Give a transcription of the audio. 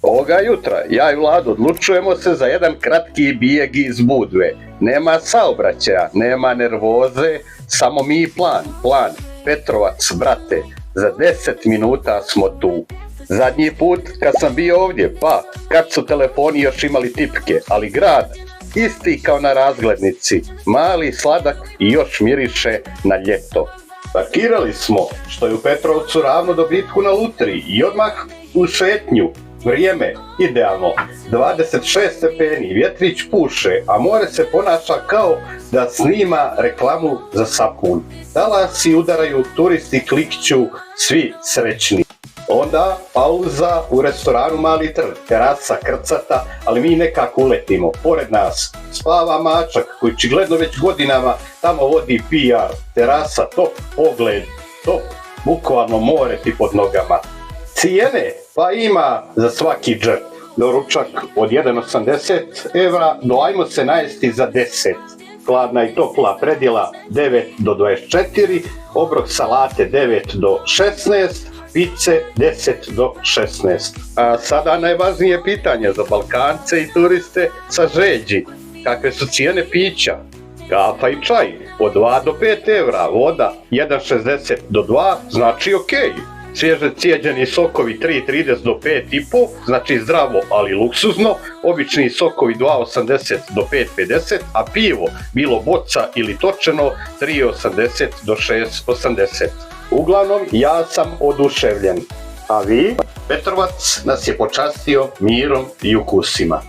Ovoga jutra ja i Vlado odlučujemo se za jedan kratki bijeg iz Budve. Nema saobraćaja, nema nervoze, samo mi i plan. Petrovac, brate, za 10 minuta smo tu. Zadnji put kad sam bio ovdje, kad su telefoni još imali tipke, ali grad isti kao na razglednici, mali, sladak i još miriše na ljeto. Parkirali smo, što je u Petrovcu ravno dobitku na lutriji, i odmah u šetnju. Vrijeme, idealno, 26 stepeni, vjetrić puše, a more se ponaša kao da snima reklamu za sapun. Talasi udaraju, turisti klikću, svi srećni. Onda pauza u restoranu Mali trg, terasa krcata, ali mi nekako uletimo. Pored nas spava mačak koji očigledno već godinama tamo vodi PR. Terasa top, pogled top, bukvalno more ti pod nogama. Cijene pa ima za svaki džep. Doručak od 1,80 € do ajmo se najesti za 10. Hladna i topla predjela 9 do 24, obrok salate 9 do 16, pice 10 do 16. A sada najvažnije pitanje za Balkance i turiste sa Žeđi. Kakve su cijene pića? Kafa i čaj od 2 do 5 €, voda 1,60 do 2, znači okej. Svježe cijeđeni sokovi 3,30 do 5,5, znači zdravo ali luksuzno, obični sokovi 2,80 do 5,50, a pivo, bilo boca ili točeno, 3,80 do 6,80. Uglavnom, ja sam oduševljen. A vi? Petrovac nas je počastio mirom i ukusima.